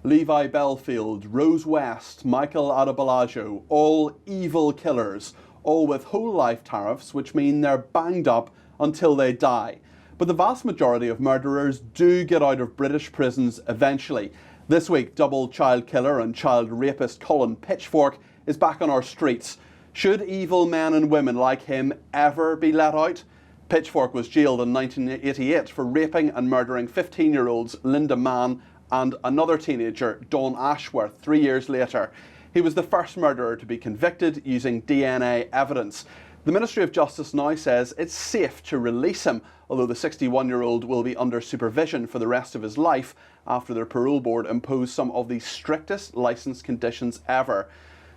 Levi Belfield, Rose West, Michael Adebolajo, all evil killers, all with whole life tariffs, which mean they're banged up until they die. But the vast majority of murderers do get out of British prisons eventually. This week, double child killer and child rapist Colin Pitchfork is back on our streets. Should evil men and women like him ever be let out? Pitchfork was jailed in 1988 for raping and murdering 15-year-olds Linda Mann and another teenager, Dawn Ashworth, 3 years later. He was the first murderer to be convicted using DNA evidence. The Ministry of Justice now says it's safe to release him, although the 61-year-old will be under supervision for the rest of his life after their parole board imposed some of the strictest licence conditions ever.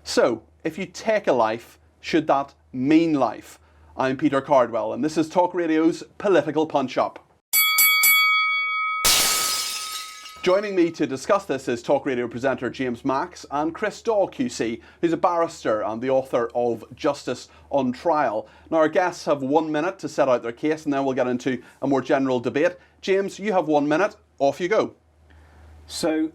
So, if you take a life, should that mean life? I'm Peter Cardwell, and this is Talk Radio's Political Punch-Up. Joining me to discuss this is Talk Radio presenter James Max and Chris Daw QC, who's a barrister and the author of Justice on Trial. Now, our guests have 1 minute to set out their case, and then we'll get into a more general debate. James, you have 1 minute. Off you go. So,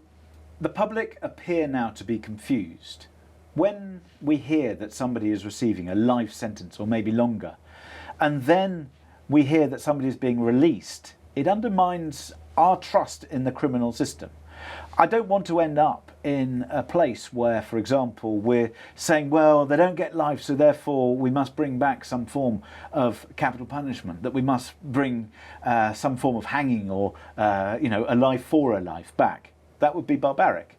the public appear now to be confused. When we hear that somebody is receiving a life sentence or maybe longer, and then we hear that somebody is being released, it undermines our trust in the criminal system. I don't want to end up in a place where, for example, we're saying, well, they don't get life, so therefore we must bring back some form of capital punishment, that we must bring some form of hanging or, a life for a life back. That would be barbaric.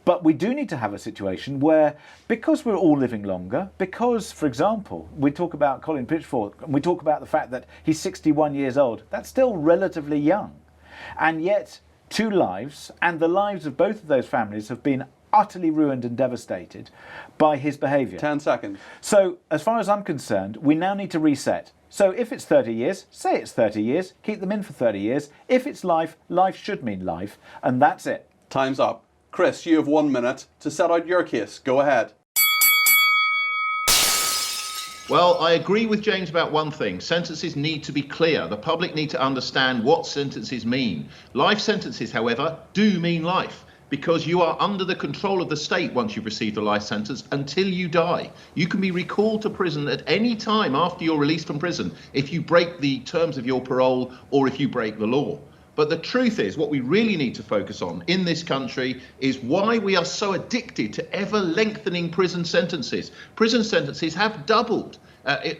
But we do need to have a situation where, because we're all living longer, because, for example, we talk about Colin Pitchfork, and we talk about the fact that he's 61 years old, that's still relatively young. And yet, 2 lives, and the lives of both of those families have been utterly ruined and devastated by his behaviour. 10 seconds. So, as far as I'm concerned, we now need to reset. So if it's 30 years, say it's 30 years, keep them in for 30 years. If it's life, life should mean life, and that's it. Time's up. Chris, you have 1 minute to set out your case. Go ahead. Well, I agree with James about one thing. Sentences need to be clear. The public need to understand what sentences mean. Life sentences, however, do mean life, because you are under the control of the state once you've received a life sentence until you die. You can be recalled to prison at any time after you're released from prison if you break the terms of your parole or if you break the law. But the truth is, what we really need to focus on in this country is why we are so addicted to ever lengthening prison sentences. Prison sentences have doubled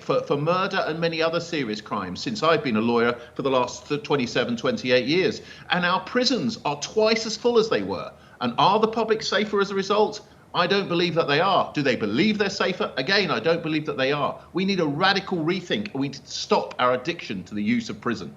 for murder and many other serious crimes since I've been a lawyer for the last 27, 28 years. And our prisons are twice as full as they were. And are the public safer as a result? I don't believe that they are. Do they believe they're safer? Again, I don't believe that they are. We need a radical rethink. We need to stop our addiction to the use of prison.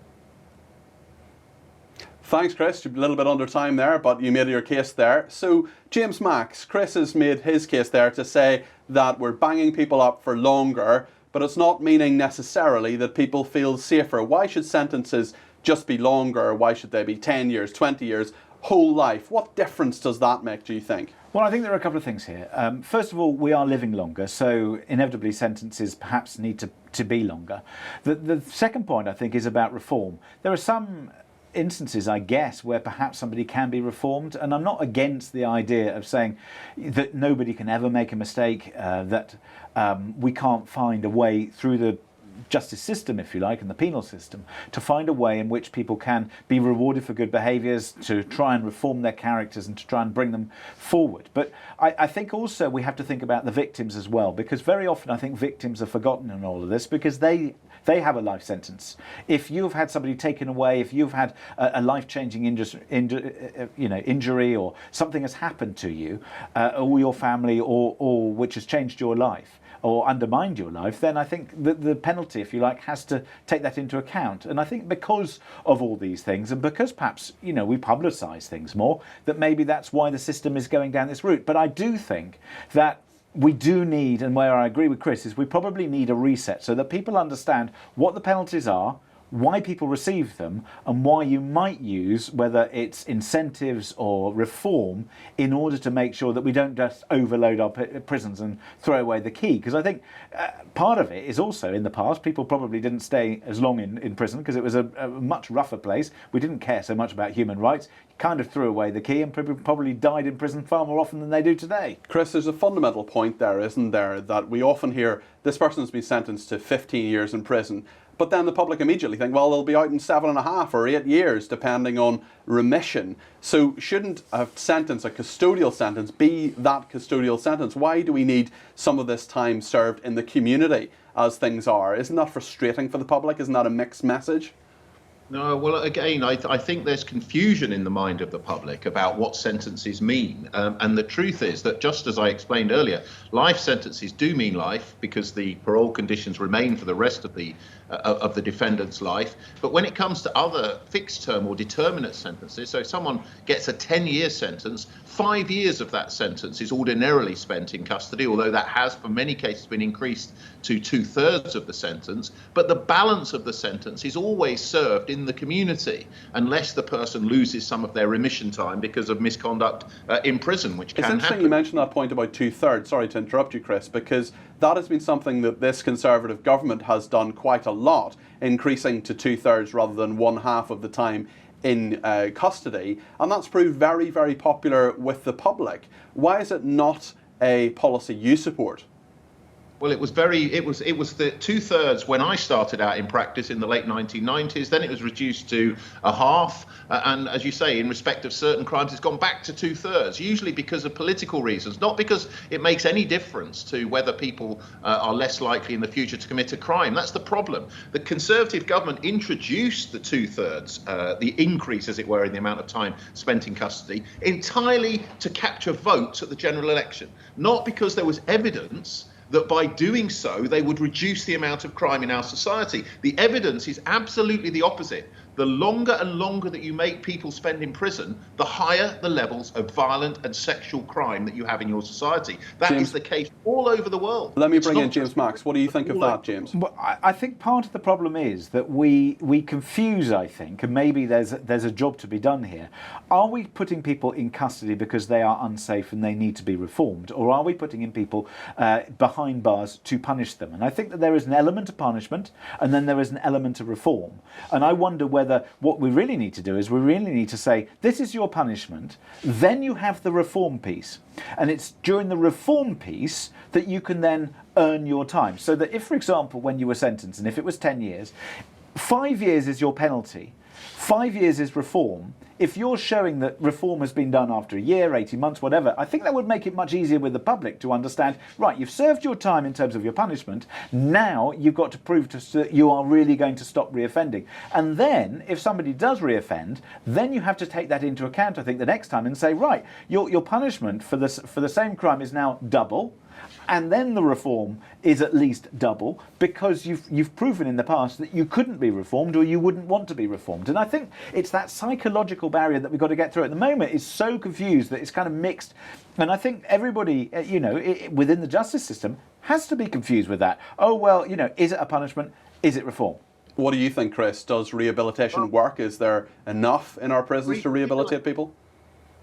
Thanks, Chris. You're a little bit under time there, but you made your case there. So, James Max, Chris has made his case there to say that we're banging people up for longer, but it's not meaning necessarily that people feel safer. Why should sentences just be longer? Why should they be 10 years, 20 years, whole life? What difference does that make, do you think? Well, I think there are a couple of things here. First of all, we are living longer, so inevitably sentences perhaps need to be longer. The second point, I think, is about reform. There are some instances, I guess, where perhaps somebody can be reformed, and I'm not against the idea of saying that nobody can ever make a mistake, that we can't find a way through the justice system, if you like, and the penal system, to find a way in which people can be rewarded for good behaviours, to try and reform their characters and to try and bring them forward. But I think also we have to think about the victims as well, because very often I think victims are forgotten in all of this because they have a life sentence. If you've had somebody taken away, if you've had a life-changing injury or something has happened to you or your family or which has changed your life or undermined your life, then I think the penalty, if you like, has to take that into account. And I think because of all these things, and because perhaps, we publicise things more, that maybe that's why the system is going down this route. But I do think that we do need, and where I agree with Chris, is we probably need a reset so that people understand what the penalties are, why people receive them and why you might use, whether it's incentives or reform, in order to make sure that we don't just overload our prisons and throw away the key. Because I think part of it is also, in the past, people probably didn't stay as long in prison because it was a much rougher place. We didn't care so much about human rights. You kind of threw away the key, and people probably died in prison far more often than they do today. Chris, there's a fundamental point there, isn't there, that we often hear this person's been sentenced to 15 years in prison, but then the public immediately think, well, they'll be out in 7.5 or 8 years, depending on remission. So shouldn't a sentence, a custodial sentence, be that custodial sentence? Why do we need some of this time served in the community as things are? Isn't that frustrating for the public? Isn't that a mixed message? No, well, again, I think there's confusion in the mind of the public about what sentences mean. And the truth is that, just as I explained earlier, life sentences do mean life because the parole conditions remain for the rest of the defendant's life. But when it comes to other fixed term or determinate sentences, so if someone gets a 10-year sentence, 5 years of that sentence is ordinarily spent in custody, although that has, for many cases, been increased to 2/3 of the sentence. But the balance of the sentence is always served in the community, unless the person loses some of their remission time because of misconduct in prison, which can happen. It's interesting you mentioned that point about 2/3. Sorry to interrupt you, Chris, because that has been something that this Conservative government has done quite a lot, increasing to 2/3 rather than 1/2 of the time in custody, and that's proved very, very popular with the public. Why is it not a policy you support? Well, it was the 2/3 when I started out in practice in the late 1990s. Then it was reduced to a half. And as you say, in respect of certain crimes, it's gone back to 2/3, usually because of political reasons, not because it makes any difference to whether people are less likely in the future to commit a crime. That's the problem. The Conservative government introduced the 2/3, the increase, as it were, in the amount of time spent in custody, entirely to capture votes at the general election, not because there was evidence that by doing so they would reduce the amount of crime in our society. The evidence is absolutely the opposite. The longer and longer that you make people spend in prison, the higher the levels of violent and sexual crime that you have in your society. That James, is the case all over the world. Let me bring in James Max. What do you think of that, James? Well, I think part of the problem is that we confuse, I think, and maybe there's a job to be done here. Are we putting people in custody because they are unsafe and they need to be reformed, or are we putting in people behind bars to punish them? And I think that there is an element of punishment and then there is an element of reform. And I wonder whether what we really need to do is we really need to say, this is your punishment, then you have the reform piece. And it's during the reform piece that you can then earn your time. So that if, for example, when you were sentenced, and if it was 10 years, 5 years is your penalty, 5 years is reform. If you're showing that reform has been done after a year, 18 months, whatever, I think that would make it much easier with the public to understand, right, you've served your time in terms of your punishment, now you've got to prove to us that you are really going to stop reoffending. And then, if somebody does reoffend, then you have to take that into account, I think, the next time and say, right, your punishment for the same crime is now double, and then the reform is at least double because you've proven in the past that you couldn't be reformed or you wouldn't want to be reformed. And I think it's that psychological barrier that we've got to get through. At the moment, it's so confused that it's kind of mixed. And I think everybody, within the justice system has to be confused with that. Oh, well, is it a punishment? Is it reform? What do you think, Chris? Does rehabilitation work? Is there enough in our prisons to rehabilitate people?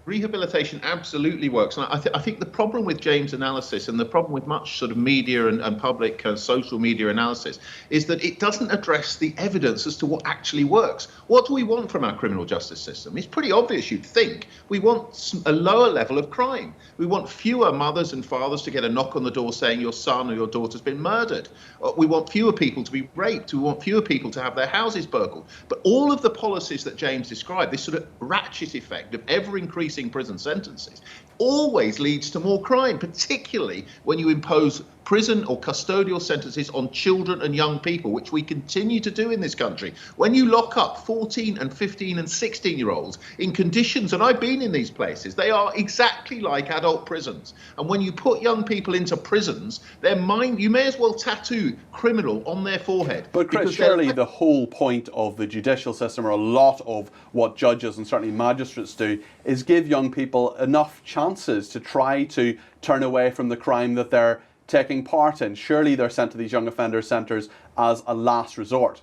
Rehabilitation absolutely works. And I think the problem with James' analysis and the problem with much sort of media and public social media analysis is that it doesn't address the evidence as to what actually works. What do we want from our criminal justice system? It's pretty obvious, you'd think. We want a lower level of crime. We want fewer mothers and fathers to get a knock on the door saying your son or your daughter's been murdered. We want fewer people to be raped. We want fewer people to have their houses burgled. But all of the policies that James described, this sort of ratchet effect of ever-increasing prison sentences, always leads to more crime, particularly when you impose prison or custodial sentences on children and young people, which we continue to do in this country. When you lock up 14 and 15 and 16-year-olds in conditions, and I've been in these places, they are exactly like adult prisons. And when you put young people into prisons, you may as well tattoo criminal on their forehead. But Chris, surely the whole point of the judicial system, or a lot of what judges and certainly magistrates do, is give young people enough chances to try to turn away from the crime that they're taking part in. Surely they're sent to these young offender centres as a last resort.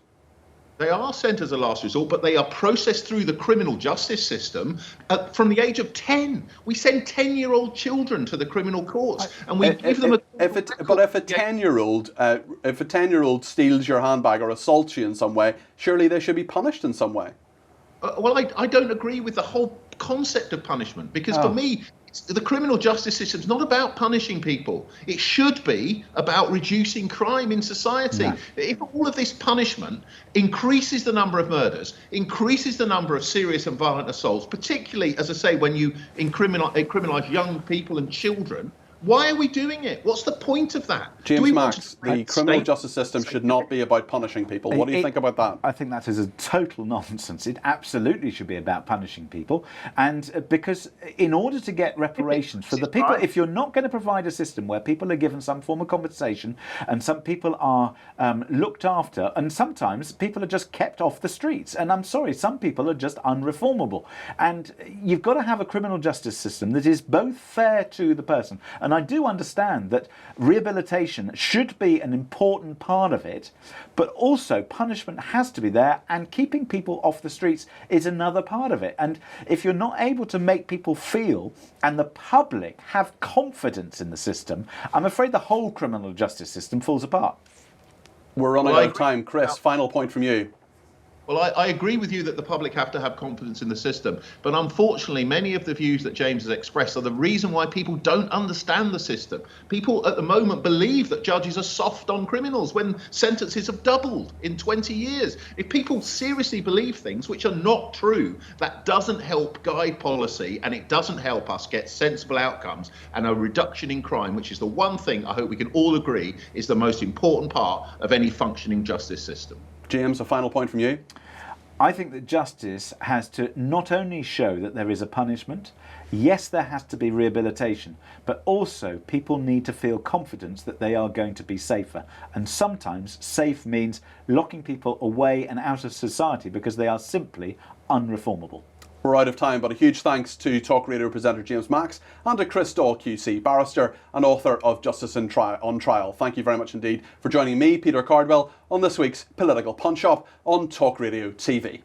They are sent as a last resort, but they are processed through the criminal justice system from the age of 10. We send 10-year-old children to the criminal courts, and we give them a. But if a 10-year-old steals your handbag or assaults you in some way, surely they should be punished in some way. Well, I don't agree with the whole concept of punishment, because for me, the criminal justice system is not about punishing people. It should be about reducing crime in society. No. If all of this punishment increases the number of murders, increases the number of serious and violent assaults, particularly, as I say, when you criminalise young people and children, why are we doing it? What's the point of that? James Max, the criminal justice system should not be about punishing people. What do you think about that? I think that is a total nonsense. It absolutely should be about punishing people. And because in order to get reparations for the people, if you're not going to provide a system where people are given some form of compensation and some people are looked after, and sometimes people are just kept off the streets. And I'm sorry, some people are just unreformable. And you've got to have a criminal justice system that is both fair to the person. And I do understand that rehabilitation should be an important part of it, but also punishment has to be there, and keeping people off the streets is another part of it. And if you're not able to make people feel and the public have confidence in the system, I'm afraid the whole criminal justice system falls apart. We're running out of time. Chris, final point from you. Well, I agree with you that the public have to have confidence in the system. But unfortunately, many of the views that James has expressed are the reason why people don't understand the system. People at the moment believe that judges are soft on criminals when sentences have doubled in 20 years. If people seriously believe things which are not true, that doesn't help guide policy, and it doesn't help us get sensible outcomes and a reduction in crime, which is the one thing I hope we can all agree is the most important part of any functioning justice system. James, a final point from you. I think that justice has to not only show that there is a punishment, yes, there has to be rehabilitation, but also people need to feel confidence that they are going to be safer. And sometimes safe means locking people away and out of society because they are simply unreformable. We're out of time, but a huge thanks to Talk Radio presenter James Max and to Chris Daw CQ, barrister and author of Justice on Trial. Thank you very much indeed for joining me, Peter Cardwell, on this week's Political Punch-Up on Talk Radio TV.